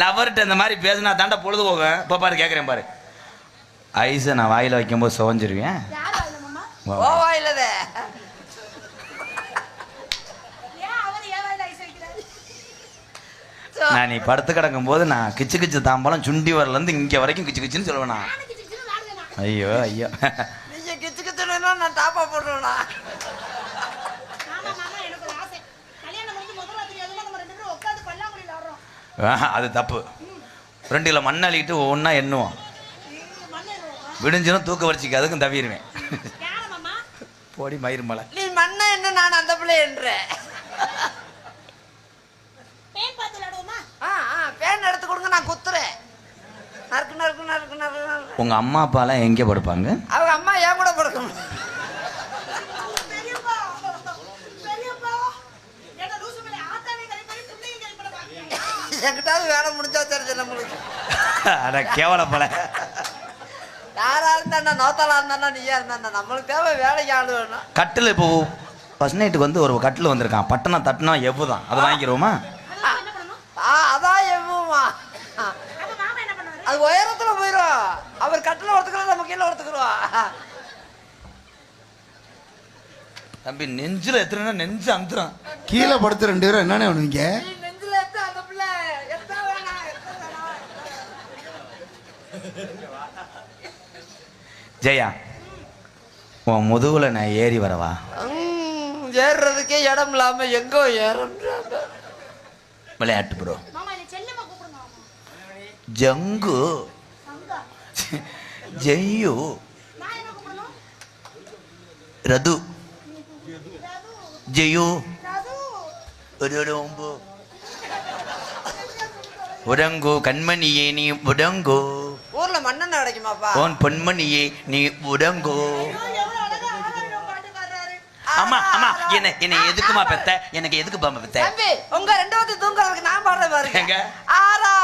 லவர்கிட்ட இந்த மாதிரி பேசினா தாண்டா பொழுது போவேன். இப்போ பாரு கேட்குறேன் பாரு. ஐஸை நான் வாயில் வைக்கும்போது சுவஞ்சிருவேன். வாயிலதே நான் நீ படுத்து கிடக்கும் போது நான் கிச்சு கிச்சு தாம்பலம் சுண்டி வரலேருந்து இங்கே வரைக்கும் கிச்சு கிச்சுன்னு சொல்லுவேண்ணா. ஐயோ ஐயோ நீங்க கிச்சு கிச்சுனா நான் டாப்பா போடுறேண்ணா. அது தப்பு. 2 கிலோ மண் அள்ளிட்டு ஒவ்வொன்றா எண்ணுவோம். விடிஞ்சிடும் தூக்க வரிச்சிக்கு அதுக்கும் தவிடுவேன். போடி மயிர் மலை. நீ மண்ணை என்ன நான் அந்த பிள்ளை என்றேன். பேன் எடுத்து கொடுங்க நான் குத்துறேன். நறுக்கு நறுக்கு நறுக்கு நறுக்கு. உங்க அம்மா அப்பாலாம் எங்கே படுப்பாங்க? அவங்க அம்மா ஏன் கூட படுக்கணும். என்கிட்டாவது வேலை முடிஞ்சா தெரிஞ்சு நம்மளுக்கு. அட கேவலப்பல. யாரா இருந்தா நோத்தாலா இருந்தா நீயா இருந்தா நம்மளுக்கு தேவை வேலைக்கு ஆளு வேணும். கட்டில் இப்போ ஃபர்ஸ்ட் நைட்டுக்கு வந்து ஒரு கட்டில் வந்திருக்கான். பட்டணம் தட்டினா எவ்வு தான். அதை வாங்கிடுவோமா? அதான் எவ்வுமா. அது உயரத்துல போயிடும். அவர் கட்டில ஒருத்துக்கிறோம் நம்ம கீழே ஒருத்துக்கிறோம். தம்பி நெஞ்சில் எத்தனை நெஞ்சு அந்துடும். கீழே படுத்து 2 பேரும் என்னென்ன பண்ணுவீங்க? ஜெயா உன் முதுகுல நான் ஏறி வரவா? ஏறுறதுக்கே இடம் இல்லாம எங்கோ ஏறும் விளையாட்டு ப்ரோ. ஜங்கு ஜெய்யு ரது ஜெயு உடங்கு கண்மணியே நீ உடங்கோ. ஊர்ல மண்ணெண்ணெய் கிடைக்குமாப்பா? உன் பொன்மணியே நீ உடங்கோ. அம்மா அம்மா என்ன எதுக்குமா பெத்த? எனக்கு எதுக்கு பாம்பு பெத்த? உங்க 2 தூங்குறதுக்கு நான் பாடுற பாருங்க. எங்க? ஆரா